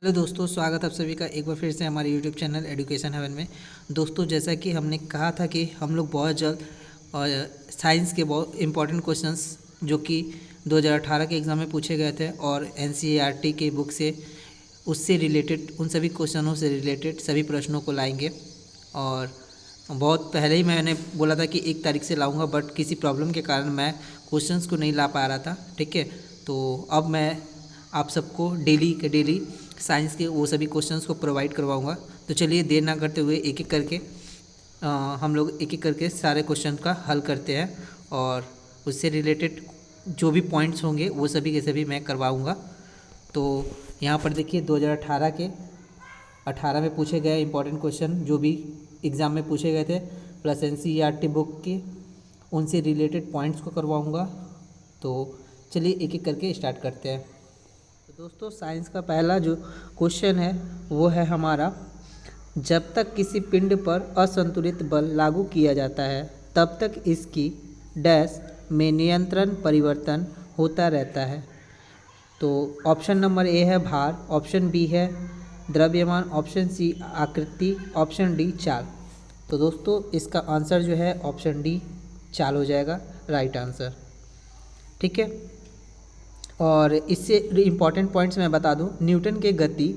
Hello दोस्तों, स्वागत है आप सभी का एक बार फिर से हमारे यूट्यूब चैनल एजुकेशन हेवन में। दोस्तों, जैसा कि हमने कहा था कि हम लोग बहुत जल्द साइंस के बहुत इंपॉर्टेंट क्वेश्चंस जो कि 2018 के एग्ज़ाम में पूछे गए थे और एनसीईआरटी के बुक से उससे रिलेटेड उन सभी क्वेश्चनों से रिलेटेड सभी प्रश्नों को लाएंगे। और बहुत पहले ही मैंने बोला था कि 1 तारीख से लाऊंगा, बट किसी प्रॉब्लम के कारण मैं क्वेश्चंस को नहीं ला पा रहा था। ठीक है, तो अब मैं आप सबको डेली के डेली साइंस के वो सभी क्वेश्चंस को प्रोवाइड करवाऊंगा। तो चलिए देर ना करते हुए एक एक करके हम लोग एक एक करके सारे क्वेश्चन का हल करते हैं और उससे रिलेटेड जो भी पॉइंट्स होंगे वो सभी के सभी मैं करवाऊंगा। तो यहाँ पर देखिए 2018 के 18 में पूछे गए इंपॉर्टेंट क्वेश्चन जो भी एग्ज़ाम में पूछे गए थे, प्लस एनसीईआरटी बुक के उनसे रिलेटेड पॉइंट्स को करवाऊँगा। तो चलिए एक एक करके स्टार्ट करते हैं। तो दोस्तों, साइंस का पहला जो क्वेश्चन है वो है हमारा, जब तक किसी पिंड पर असंतुलित बल लागू किया जाता है तब तक इसकी डैश में नियंत्रण परिवर्तन होता रहता है। तो ऑप्शन नंबर ए है भार, ऑप्शन बी है द्रव्यमान, ऑप्शन सी आकृति, ऑप्शन डी चाल। तो दोस्तों इसका आंसर जो है ऑप्शन डी चाल हो जाएगा राइट आंसर। ठीक है, और इससे इम्पॉर्टेंट पॉइंट्स मैं बता दूं, न्यूटन के गति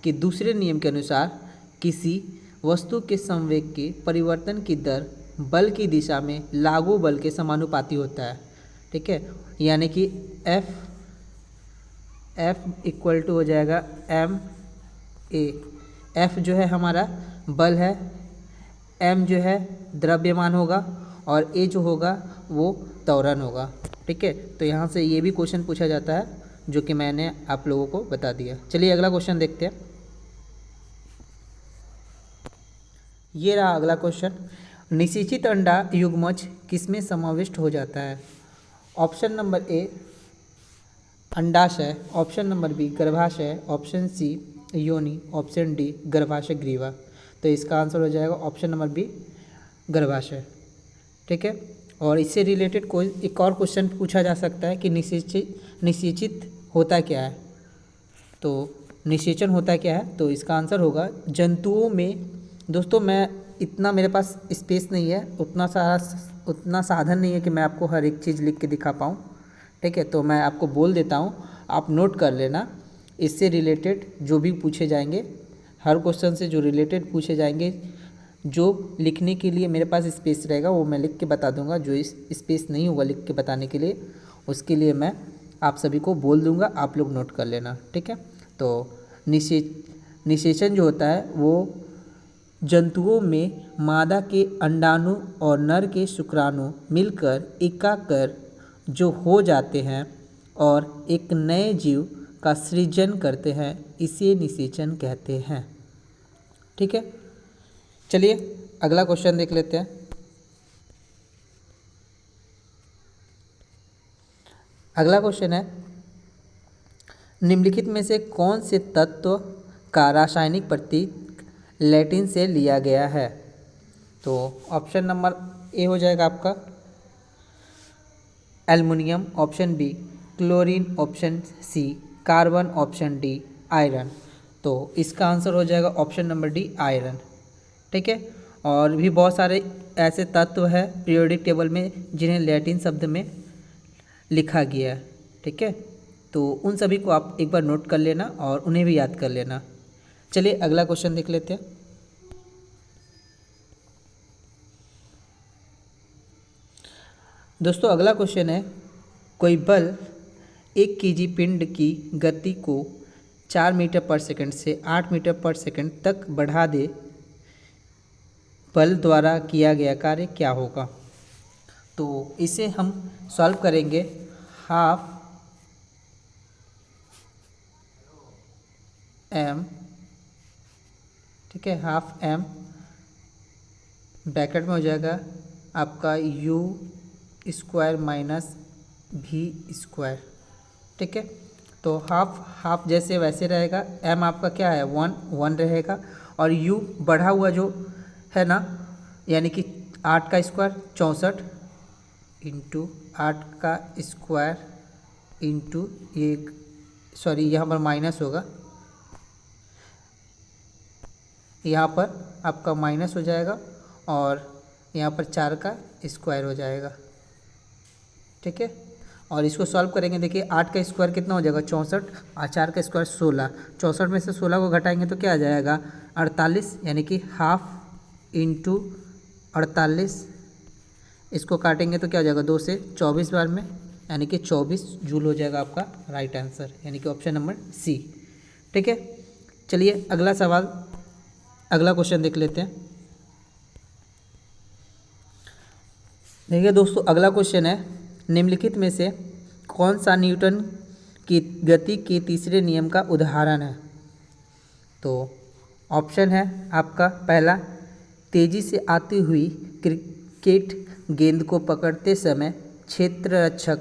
के दूसरे नियम के अनुसार किसी वस्तु के संवेग के परिवर्तन की दर बल की दिशा में लागू बल के समानुपाती होता है। ठीक है, यानी कि F इक्वल टू हो जाएगा एम ए। F जो है हमारा बल है, M जो है द्रव्यमान होगा और A जो होगा वो त्वरण होगा। ठीक है, तो यहाँ से ये भी क्वेश्चन पूछा जाता है जो कि मैंने आप लोगों को बता दिया। चलिए अगला क्वेश्चन देखते हैं। ये रहा अगला क्वेश्चन, निषेचित अंडा युग्मज किसमें समाविष्ट हो जाता है? ऑप्शन नंबर ए अंडाशय, ऑप्शन नंबर बी गर्भाशय, ऑप्शन सी योनि, ऑप्शन डी गर्भाशय ग्रीवा। तो इसका आंसर हो जाएगा ऑप्शन नंबर बी गर्भाशय। ठीक है, और इससे रिलेटेड कोई एक और क्वेश्चन पूछा जा सकता है कि निषेचित होता क्या है? तो निषेचन होता क्या है? तो इसका आंसर होगा जंतुओं में। दोस्तों मैं इतना मेरे पास स्पेस नहीं है, उतना साधन नहीं है कि मैं आपको हर एक चीज़ लिख के दिखा पाऊँ। ठीक है, तो मैं आपको बोल देता हूँ, आप नोट कर लेना। इससे रिलेटेड जो भी पूछे जाएंगे, हर क्वेश्चन से जो रिलेटेड पूछे जाएंगे, जो लिखने के लिए मेरे पास स्पेस रहेगा वो मैं लिख के बता दूंगा। जो इस स्पेस नहीं होगा लिख के बताने के लिए, उसके लिए मैं आप सभी को बोल दूंगा, आप लोग नोट कर लेना। ठीक है, तो निषेचन जो होता है वो जंतुओं में मादा के अंडाणु और नर के शुक्राणु मिलकर एकाकर जो हो जाते हैं और एक नए जीव का सृजन करते हैं, इसे निषेचन कहते हैं। ठीक है, चलिए अगला क्वेश्चन देख लेते हैं। अगला क्वेश्चन है, निम्नलिखित में से कौन से तत्व का रासायनिक प्रतीक लैटिन से लिया गया है? तो ऑप्शन नंबर ए हो जाएगा आपका aluminium, option B chlorine, option C carbon, option D iron. तो इसका आंसर हो जाएगा ऑप्शन नंबर डी आयरन। ठीक है, और भी बहुत सारे ऐसे तत्व हैं पीरियोडिक टेबल में जिन्हें लैटिन शब्द में लिखा गया है। ठीक है, तो उन सभी को आप एक बार नोट कर लेना और उन्हें भी याद कर लेना। चलिए अगला क्वेश्चन देख लेते हैं। दोस्तों अगला क्वेश्चन है, कोई बल 1 kg पिंड की गति को 4 मीटर पर सेकंड से 8 मीटर पर सेकंड तक बढ़ा दे, बल द्वारा किया गया कार्य क्या होगा? तो इसे हम सॉल्व करेंगे। हाफ एम, ठीक है, हाफ एम ब्रैकेट में हो जाएगा आपका यू स्क्वायर माइनस भी स्क्वायर। ठीक है, तो हाफ जैसे वैसे रहेगा, एम आपका क्या है 1 रहेगा, और यू बढ़ा हुआ जो है ना, यानी कि 8 का स्क्वायर 64 इंटू 8 का स्क्वायर इंटू एक, सॉरी यहाँ पर माइनस होगा, यहाँ पर आपका माइनस हो जाएगा और यहाँ पर 4 का स्क्वायर हो जाएगा। ठीक है, और इसको सॉल्व करेंगे। देखिए 8 का स्क्वायर कितना हो जाएगा 64 और 4 का स्क्वायर 16। 64 में से 16 को घटाएंगे तो क्या आ जाएगा 48, यानी कि हाफ इंटू 48। इसको काटेंगे तो क्या हो जाएगा 2 से 24 बार में, यानी कि 24 जूल हो जाएगा आपका राइट आंसर, यानी कि ऑप्शन नंबर सी। ठीक है, चलिए अगला सवाल, अगला क्वेश्चन देख लेते हैं। देखिए दोस्तों, अगला क्वेश्चन है, निम्नलिखित में से कौन सा न्यूटन की गति के तीसरे नियम का उदाहरण है। तो ऑप्शन है आपका पहला, तेजी से आती हुई क्रिकेट गेंद को पकड़ते समय क्षेत्ररक्षक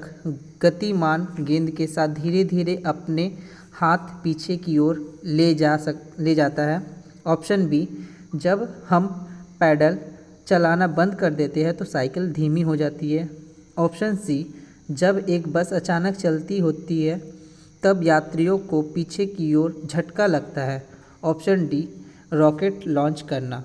गतिमान गेंद के साथ धीरे धीरे अपने हाथ पीछे की ओर ले जाता है। ऑप्शन बी, जब हम पैडल चलाना बंद कर देते हैं तो साइकिल धीमी हो जाती है। ऑप्शन सी, जब एक बस अचानक चलती होती है तब यात्रियों को पीछे की ओर झटका लगता है। ऑप्शन डी, रॉकेट लॉन्च करना।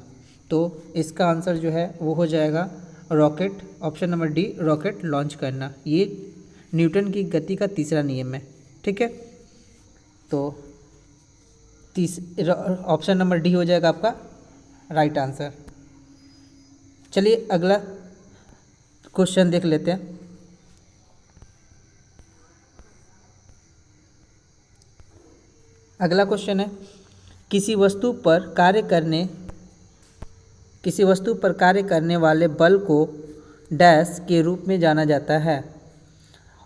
तो इसका आंसर जो है वो हो जाएगा rocket, option number D, rocket launch करना। ये न्यूटन की गति का तीसरा नियम है। ठीक है, तो ऑप्शन नंबर डी हो जाएगा आपका राइट आंसर। चलिए अगला क्वेश्चन देख लेते हैं। अगला क्वेश्चन है, किसी वस्तु पर कार्य करने वाले बल को डैश के रूप में जाना जाता है।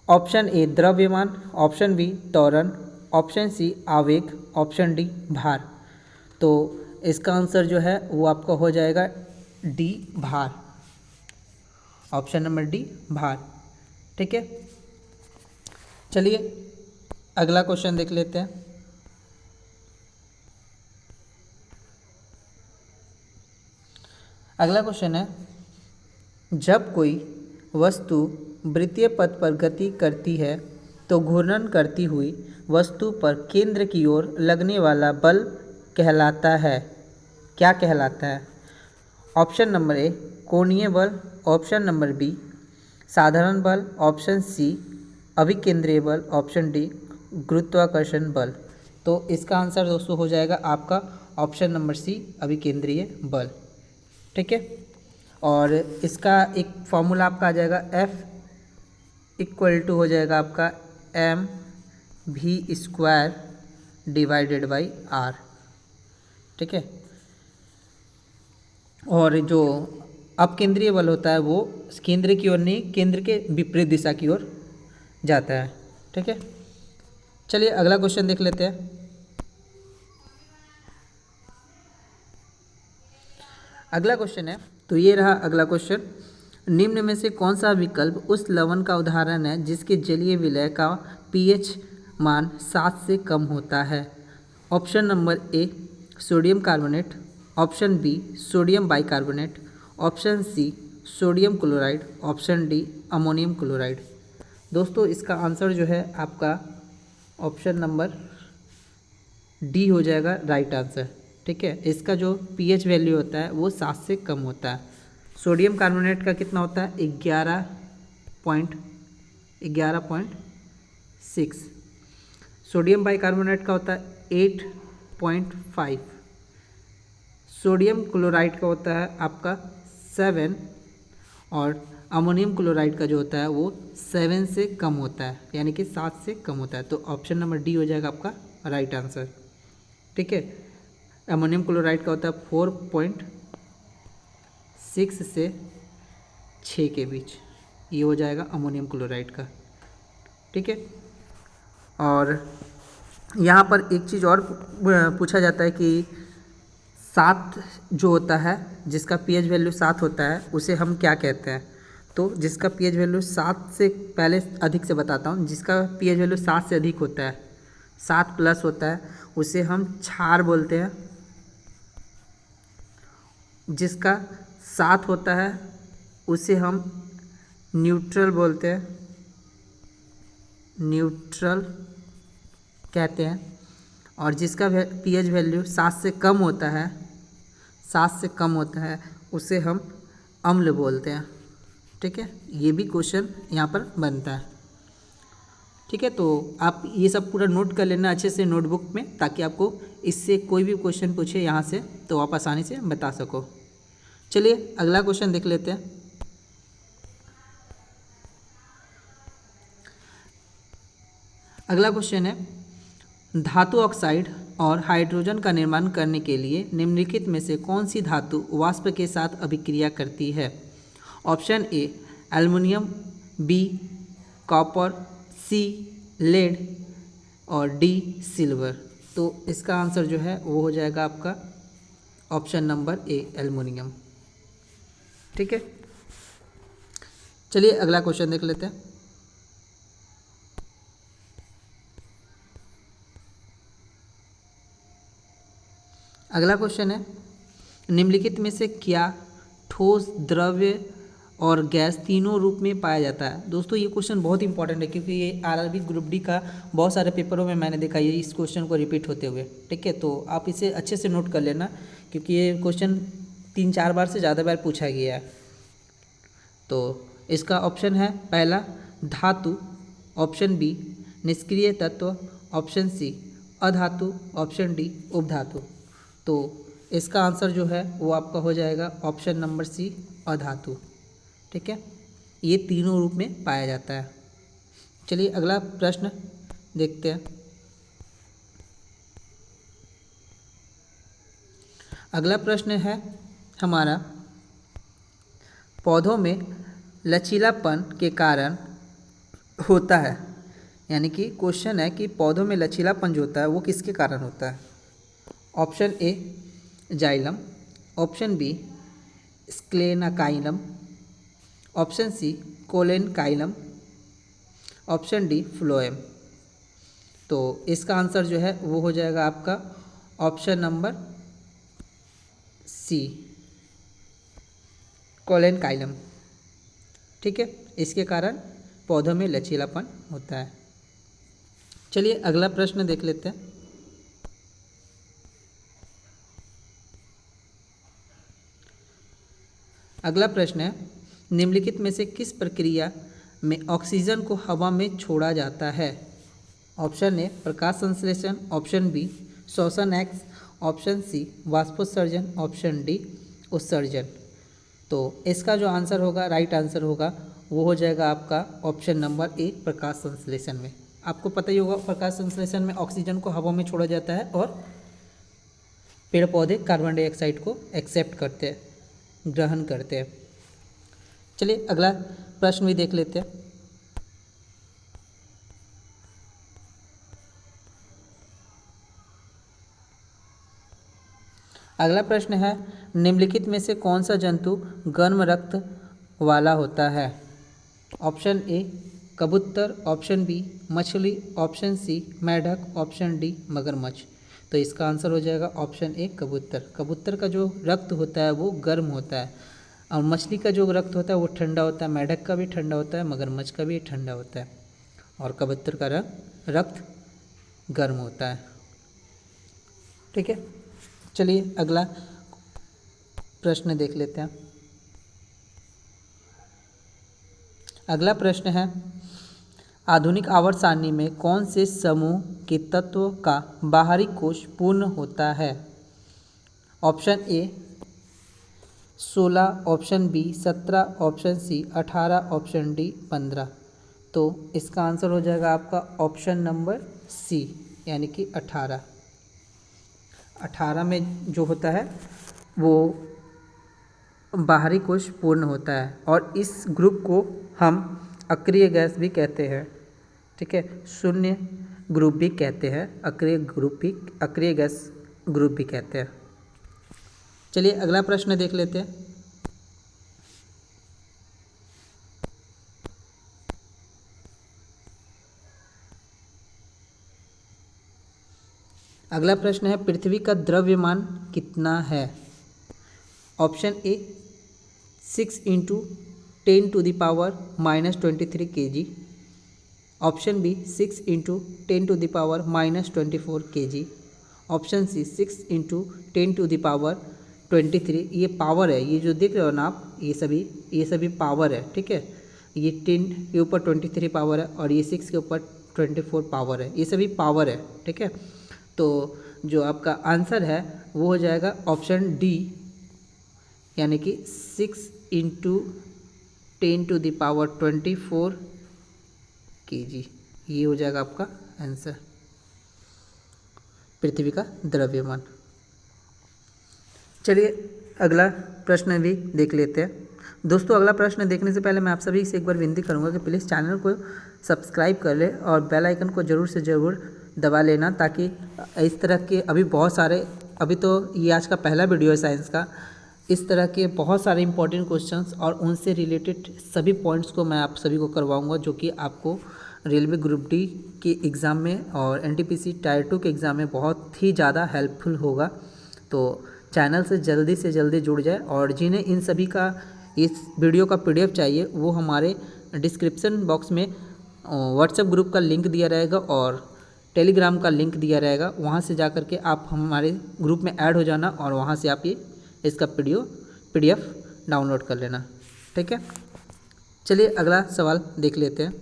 ऑप्शन ए द्रव्यमान, ऑप्शन बी त्वरण, ऑप्शन सी आवेग, ऑप्शन डी भार। तो इसका आंसर जो है वो आपका हो जाएगा डी भार, ऑप्शन नंबर डी भार। ठीक है, चलिए अगला क्वेश्चन देख लेते हैं। अगला क्वेश्चन है, जब कोई वस्तु वृत्तीय पथ पर गति करती है तो घूर्णन करती हुई वस्तु पर केंद्र की ओर लगने वाला बल कहलाता है, क्या कहलाता है। ऑप्शन नंबर ए कोणीय बल, ऑप्शन नंबर बी साधारण बल, ऑप्शन सी अभिकेंद्रीय बल, ऑप्शन डी गुरुत्वाकर्षण बल। तो इसका आंसर दोस्तों हो जाएगा आपका ऑप्शन नंबर सी अभिकेंद्रीय बल। ठीक है, और इसका एक फॉर्मूला आपका आ जाएगा F इक्वल टू हो जाएगा आपका mv² डिवाइडेड बाई r। ठीक है, और जो अपकेंद्रीय बल होता है वो केंद्र की ओर नहीं, केंद्र के विपरीत दिशा की ओर जाता है। ठीक है, चलिए अगला क्वेश्चन देख लेते हैं। अगला क्वेश्चन है, तो ये रहा अगला क्वेश्चन, निम्न में से कौन सा विकल्प उस लवण का उदाहरण है जिसके जलीय विलय का pH मान 7 से कम होता है। Option number A sodium carbonate, option B sodium bicarbonate, option C sodium chloride, option D ammonium chloride. दोस्तों इसका आंसर जो है आपका ऑप्शन नंबर डी हो जाएगा राइट आंसर। ठीक है, इसका जो pH वैल्यू होता है वो 7 से कम होता है। सोडियम कार्बोनेट का कितना होता है 11.6, सोडियम बाइकार्बोनेट का होता है 8.5, सोडियम क्लोराइड का होता है आपका 7 और अमोनियम क्लोराइड का जो होता है वो 7 से कम होता है, यानी कि 7 से कम होता है। तो ऑप्शन नंबर डी हो जाएगा आपका राइट आंसर। ठीक है, अमोनियम क्लोराइड का होता है 4.6 से 6 के बीच, ये हो जाएगा अमोनियम क्लोराइड का। ठीक है, और यहाँ पर एक चीज़ और पूछा जाता है कि 7 जो होता है जिसका pH वैल्यू 7 होता है उसे हम क्या कहते हैं। तो जिसका pH वैल्यू 7 से पहले अधिक से बताता हूँ, जिसका pH वैल्यू 7 से अधिक होता है, 7 प्लस होता है, उसे हम क्षार बोलते हैं। जिसका 7 होता है उसे हम न्यूट्रल बोलते हैं, न्यूट्रल कहते हैं। और जिसका pH वैल्यू 7 से कम होता है 7 से कम होता है उसे हम अम्ल बोलते हैं। ठीक है, ये भी क्वेश्चन यहाँ पर बनता है। ठीक है, तो आप ये सब पूरा नोट कर लेना अच्छे से नोटबुक में, ताकि आपको इससे कोई भी क्वेश्चन पूछे यहाँ से तो आप आसानी से बता सको। चलिए अगला क्वेश्चन देख लेते हैं। अगला क्वेश्चन है, धातु ऑक्साइड और हाइड्रोजन का निर्माण करने के लिए निम्नलिखित में से कौन सी धातु वाष्प के साथ अभिक्रिया करती है? Option A aluminium, B copper, C lead और डी सिल्वर। तो इसका आंसर जो है वो हो जाएगा आपका ऑप्शन नंबर ए एल्युमिनियम। ठीक है, चलिए अगला क्वेश्चन देख लेते हैं। अगला क्वेश्चन है, निम्नलिखित में से क्या ठोस, द्रव्य और गैस तीनों रूप में पाया जाता है? दोस्तों ये क्वेश्चन बहुत इंपॉर्टेंट है, क्योंकि ये आरआरबी ग्रुप डी का बहुत सारे पेपरों में मैंने देखा ये इस क्वेश्चन को रिपीट होते हुए। ठीक है, तो आप इसे अच्छे से नोट कर लेना, क्योंकि ये क्वेश्चन 3-4 बार से ज़्यादा बार पूछा गया है। तो इसका ऑप्शन है पहला धातु, ऑप्शन बी निष्क्रिय तत्व, ऑप्शन सी अधातु, ऑप्शन डी उपधातु। तो इसका आंसर जो है वो आपका हो जाएगा ऑप्शन नंबर सी अधातु। ठीक है, ये तीनों रूप में पाया जाता है। चलिए अगला प्रश्न देखते हैं। अगला प्रश्न है हमारा, पौधों में लचीलापन के कारण होता है, यानी कि क्वेश्चन है कि पौधों में लचीलापन जो होता है वो किसके कारण होता है? Option A xylem, option B sclerenchyma, option C collenchyma, option D phloem. तो इसका आंसर जो है वो हो जाएगा आपका ऑप्शन नंबर सी कोलेनकाइलम। ठीक है, इसके कारण पौधों में लचीलापन होता है। चलिए अगला प्रश्न देख लेते हैं। अगला प्रश्न है, निम्नलिखित में से किस प्रक्रिया में ऑक्सीजन को हवा में छोड़ा जाता है? ऑप्शन ए प्रकाश संश्लेषण, ऑप्शन बी श्वसन एक्स, ऑप्शन सी वाष्पोत्सर्जन, ऑप्शन डी उत्सर्जन। तो इसका जो आंसर होगा, राइट आंसर होगा, वो हो जाएगा आपका ऑप्शन नंबर ए प्रकाश संश्लेषण में। आपको पता ही होगा प्रकाश संश्लेषण में ऑक्सीजन को हवा में छोड़ा जाता है और पेड़ पौधे कार्बन डाइऑक्साइड को एक्सेप्ट करते हैं, ग्रहण करते हैं। चलिए अगला प्रश्न भी देख लेते हैं। अगला प्रश्न है, निम्नलिखित में से कौन सा जंतु गर्म रक्त वाला होता है? ऑप्शन ए कबूतर, ऑप्शन बी मछली, ऑप्शन सी मेढक, ऑप्शन डी मगरमच्छ। तो इसका आंसर हो जाएगा ऑप्शन ए कबूतर। कबूतर का जो रक्त होता है वो गर्म होता है, और मछली का जो रक्त होता है वो ठंडा होता है, मेढक का भी ठंडा होता है, मगरमच्छ का भी ठंडा होता है, और कबूतर का रक्त गर्म होता है। ठीक है, चलिए अगला प्रश्न देख लेते हैं। अगला प्रश्न है, आधुनिक आवर्त सारणी में कौन से समूह के तत्व का बाहरी कोश पूर्ण होता है? Option A 16, option B 17, option C 18, option D 15। तो इसका आंसर हो जाएगा आपका ऑप्शन नंबर सी, यानी कि 18। 18 में जो होता है वो बाहरी कोश पूर्ण होता है, और इस ग्रुप को हम अक्रिय गैस भी कहते हैं। ठीक है, शून्य ग्रुप भी कहते हैं, अक्रिय गैस ग्रुप भी कहते हैं। चलिए अगला प्रश्न देख लेते हैं। अगला प्रश्न है, पृथ्वी का द्रव्यमान कितना है? Option A 6 × 10⁻⁻23 kg, option B 6 × 10⁻⁻24 kg, option C 6 × 23 ये पावर है, ये जो देख रहे हो ना आप, ये सभी पावर है, ठीक है। ये 10 के ऊपर 23 पावर है और ये 6 के ऊपर 24 पावर है, ये सभी पावर है, ठीक है। तो जो आपका आंसर है वो हो जाएगा ऑप्शन डी, यानी कि 6 × 10⁻24 kg, ये हो जाएगा आपका आंसर, पृथ्वी का द्रव्यमान। चलिए अगला प्रश्न भी देख लेते हैं। दोस्तों अगला प्रश्न देखने से पहले मैं आप सभी से एक बार विनती करूंगा कि प्लीज़ चैनल को सब्सक्राइब कर ले और बेल आइकन को ज़रूर से ज़रूर दबा लेना, ताकि इस तरह के अभी बहुत सारे, अभी तो ये आज का पहला वीडियो है साइंस का, इस तरह के बहुत सारे इंपॉर्टेंट क्वेश्चंस और उनसे रिलेटेड सभी पॉइंट्स को मैं आप सभी को करवाऊंगा, जो कि आपको रेलवे ग्रुप डी के एग्ज़ाम में और एनटीपीसी टायर 2 के एग्ज़ाम में बहुत ही ज़्यादा हेल्पफुल होगा। तो चैनल से जल्दी जुड़ जाए, और जिन्हें इन सभी का इस वीडियो का PDF चाहिए वो हमारे डिस्क्रिप्शन बॉक्स में व्हाट्सएप ग्रुप का लिंक दिया रहेगा और टेलीग्राम का लिंक दिया रहेगा, वहाँ से जा कर के आप हमारे ग्रुप में ऐड हो जाना और वहाँ से आप ये इसका PDF डाउनलोड कर लेना, ठीक है। चलिए अगला सवाल देख लेते हैं।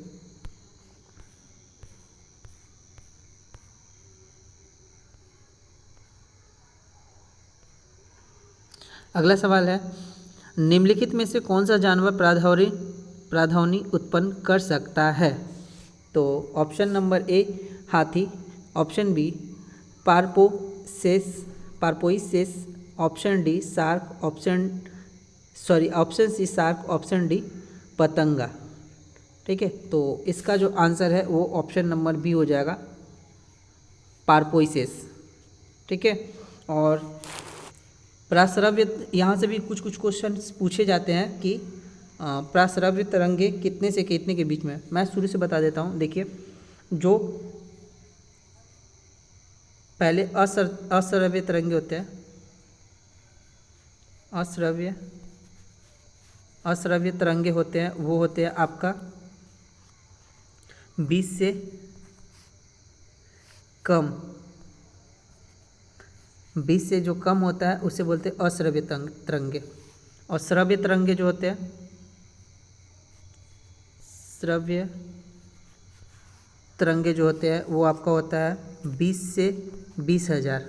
अगला सवाल है, निम्नलिखित में से कौन सा जानवर प्राधानी उत्पन्न कर सकता है? तो ऑप्शन नंबर ए हाथी, option B porpoises, option D shark, option C shark, option D पतंगा, ठीक है। तो इसका जो आंसर है वो ऑप्शन नंबर बी हो जाएगा, पारपोइसेस, ठीक है। और प्राश्रव्य, यहाँ से भी कुछ क्वेश्चन पूछे जाते हैं कि प्राश्रव्य तरंगे कितने से कितने के बीच में। मैं शुरू से बता देता हूँ। देखिए, जो पहले अश्रव्य तरंगे होते हैं, अश्रव्य तरंगे होते हैं, वो होते हैं आपका 20 से कम, 20 से जो कम होता है उसे बोलते हैं अश्रव्य तरंगे। और श्रव्य तरंगे जो होते हैं, श्रव्य तरंगे जो होते हैं वो आपका होता है 20 से 20,000,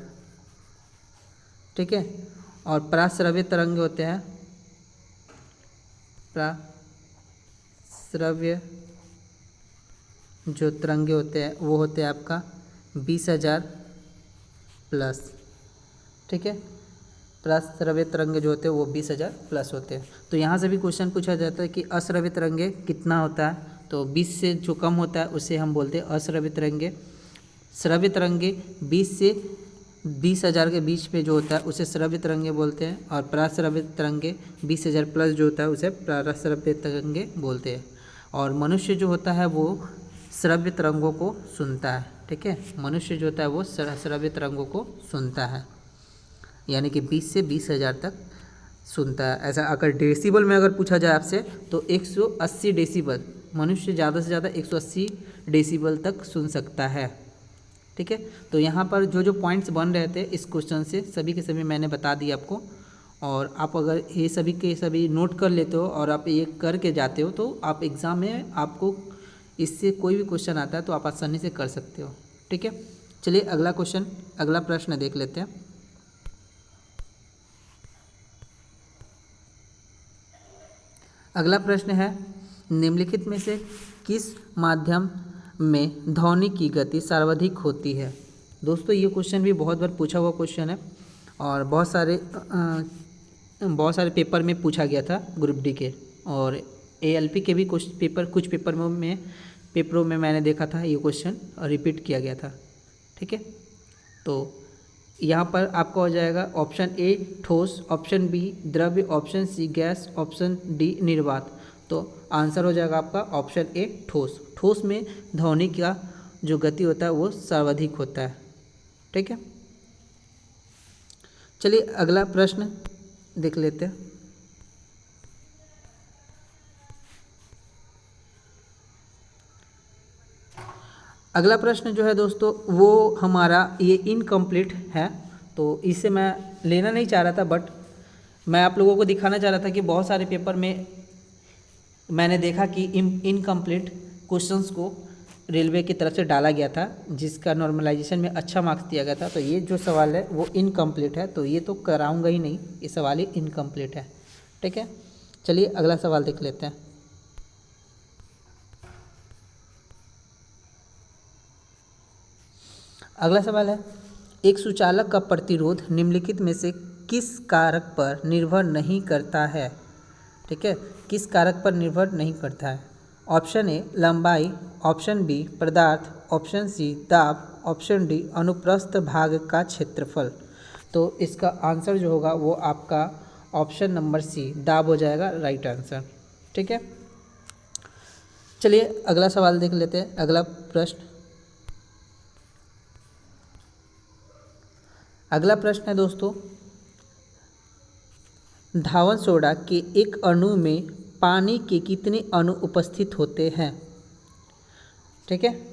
ठीक है। और प्राश्रव्य तरंगे होते हैं, प्राश्रव्य जो तरंगे होते हैं वो होते हैं आपका 20,000 प्लस, ठीक है। प्राश्रव्य तरंगे जो होते हैं वो 20,000 प्लस होते हैं। तो यहाँ से भी क्वेश्चन पूछा जाता है कि अश्रव्य तरंगे कितना होता है, तो 20 से जो कम होता है उसे हम बोलते हैं अश्रव्य तरंगे। श्रव्य तरंगे 20 से 20,000 के बीच में जो होता है उसे श्रव्य तरंगे बोलते हैं, और प्राश्रव्य तरंगे 20,000 प्लस जो होता है उसे प्राश्रव्य तरंगे बोलते हैं। और मनुष्य जो होता है वो श्रव्य तरंगों को सुनता है, ठीक है। मनुष्य जो होता है वो श्रव्य तरंगों को सुनता है, यानी कि 20 से 20,000 तक सुनता है। ऐसा अगर डेसिबल में अगर पूछा जाए आपसे तो 180 डेसिबल, मनुष्य ज़्यादा से ज़्यादा 180 डेसिबल तक सुन सकता है, ठीक है। तो यहाँ पर जो पॉइंट्स बन रहे थे इस क्वेश्चन से सभी के सभी मैंने बता दिए आपको, और आप अगर ये सभी के सभी नोट कर लेते हो और आप ये करके जाते हो तो आप एग्ज़ाम में आपको इससे कोई भी क्वेश्चन आता है तो आप आसानी से कर सकते हो, ठीक है। चलिए अगला प्रश्न देख लेते हैं। अगला प्रश्न है, निम्नलिखित में से किस माध्यम में ध्वनि की गति सर्वाधिक होती है? दोस्तों ये क्वेश्चन भी बहुत बार पूछा हुआ क्वेश्चन है और बहुत सारे पेपर में पूछा गया था ग्रुप डी के, और ALP के भी कुछ पेपरों में मैंने देखा था ये क्वेश्चन रिपीट किया गया था, ठीक है। तो यहाँ पर आपका हो जाएगा ऑप्शन ए ठोस, ऑप्शन बी द्रव्य, option C gas, option D निर्वात। तो आंसर हो जाएगा आपका ऑप्शन ए ठोस। ठोस में ध्वनि का जो गति होता है वो सर्वाधिक होता है, ठीक है। चलिए अगला प्रश्न देख लेते हैं। अगला प्रश्न जो है दोस्तों वो हमारा ये इनकम्प्लीट है, तो इसे मैं लेना नहीं चाह रहा था, बट मैं आप लोगों को दिखाना चाह रहा था कि बहुत सारे पेपर में मैंने देखा कि इनकम्प्लीट क्वेश्चंस को रेलवे की तरफ से डाला गया था, जिसका नॉर्मलाइजेशन में अच्छा मार्क्स दिया गया था। तो ये जो सवाल है वो इनकम्प्लीट है, तो ये तो कराऊंगा ही नहीं, ये सवाल ही इनकम्प्लीट है। ठीक है, चलिए अगला सवाल देख लेते हैं। अगला सवाल है, एक सुचालक का प्रतिरोध निम्नलिखित में से किस कारक पर निर्भर नहीं करता है। ठीक है, किस कारक पर निर्भर नहीं करता है। ऑप्शन ए लंबाई, ऑप्शन बी पदार्थ, ऑप्शन सी दाब, ऑप्शन डी अनुप्रस्थ भाग का क्षेत्रफल। तो इसका आंसर जो होगा वो आपका ऑप्शन नंबर सी दाब हो जाएगा, राइट आंसर। ठीक है, चलिए अगला सवाल देख लेते हैं। अगला प्रश्न, अगला प्रश्न है दोस्तों, धावन सोडा के एक अणु में पानी के कितने अणु उपस्थित होते हैं। ठीक है,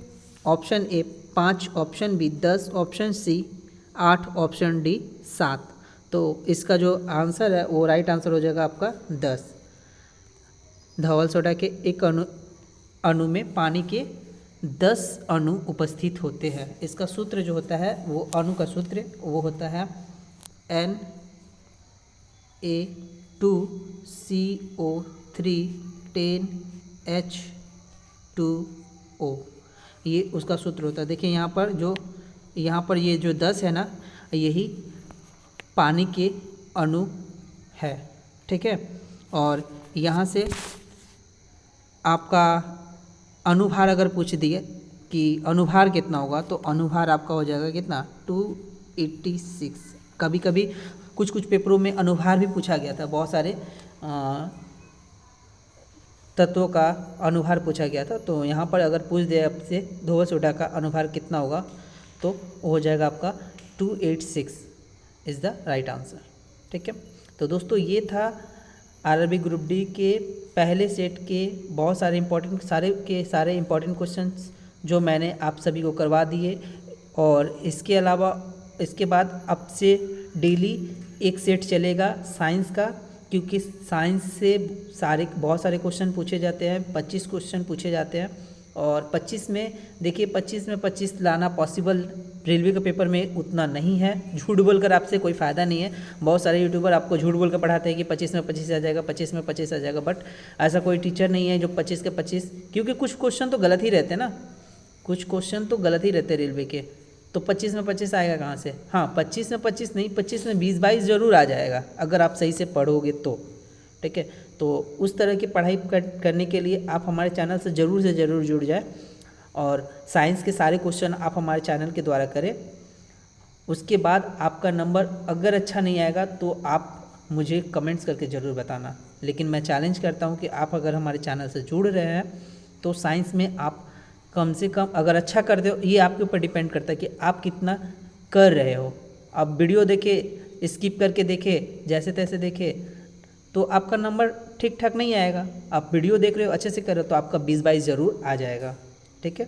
option A 5, option B 10, option C 8, option D 7। तो इसका जो आंसर है वो राइट आंसर हो जाएगा आपका 10। धावल सोडा के एक अणु में पानी के 10 अणु उपस्थित होते हैं। इसका सूत्र जो होता है वो अणु का सूत्र वो होता है Na2CO3 10H2O, ये उसका सूत्र होता है। देखिए यहाँ पर ये जो 10 है ना, यही पानी के अणु है। ठीक है, और यहाँ से आपका अनुभार अगर पूछ दिए कि अनुभार कितना होगा, तो अनुभार आपका हो जाएगा कितना 286। कभी कभी कुछ पेपरों में अनुभार भी पूछा गया था, बहुत सारे तत्वों का अनुभार पूछा गया था। तो यहाँ पर अगर पूछ दे आपसे धावल सोडा का अनुभार कितना होगा, तो वो हो जाएगा आपका 286 इज़ द राइट आंसर। ठीक है, तो दोस्तों ये था आरआरबी ग्रुप डी के पहले सेट के बहुत सारे इंपॉर्टेंट क्वेश्चंस जो मैंने आप सभी को करवा दिए। और इसके अलावा इसके बाद अब से डेली एक सेट चलेगा साइंस का, क्योंकि साइंस से बहुत सारे क्वेश्चन पूछे जाते हैं। 25 क्वेश्चन पूछे जाते हैं, और 25 में देखिए 25 लाना पॉसिबल रेलवे के पेपर में उतना नहीं है। झूठ बोलकर आपसे कोई फ़ायदा नहीं है। बहुत सारे यूट्यूबर आपको झूठ बोलकर पढ़ाते हैं कि 25 में 25 आ जाएगा, 25 में 25 आ जाएगा, बट ऐसा कोई टीचर नहीं है जो 25 के 25, क्योंकि कुछ क्वेश्चन तो गलत ही रहते हैं ना, कुछ क्वेश्चन तो गलत ही रहते हैं रेलवे के। तो 25 में 25 आएगा कहाँ से। हाँ, 25 में 25 नहीं, 25 में 20-22 ज़रूर आ जाएगा अगर आप सही से पढ़ोगे तो। ठीक है, तो उस तरह की पढ़ाई करने के लिए आप हमारे चैनल से ज़रूर जुड़ जाए, और साइंस के सारे क्वेश्चन आप हमारे चैनल के द्वारा करें। उसके बाद आपका नंबर अगर अच्छा नहीं आएगा तो आप मुझे कमेंट्स करके ज़रूर बताना। लेकिन मैं चैलेंज करता हूँ कि आप अगर हमारे चैनल से जुड़ रहे हैं तो साइंस में आप कम से कम अगर अच्छा कर दो, ये आपके ऊपर डिपेंड करता है कि आप कितना कर रहे हो। आप वीडियो देखे, स्किप करके देखे, जैसे तैसे देखे, तो आपका नंबर ठीक ठाक नहीं आएगा। आप वीडियो देख रहे हो, अच्छे से कर रहे हो, तो आपका 20-22 ज़रूर आ जाएगा। ठीक है,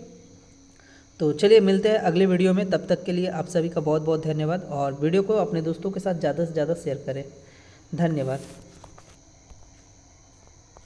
तो चलिए मिलते हैं अगले वीडियो में। तब तक के लिए आप सभी का बहुत बहुत धन्यवाद, और वीडियो को अपने दोस्तों के साथ ज़्यादा से ज़्यादा शेयर करें। धन्यवाद।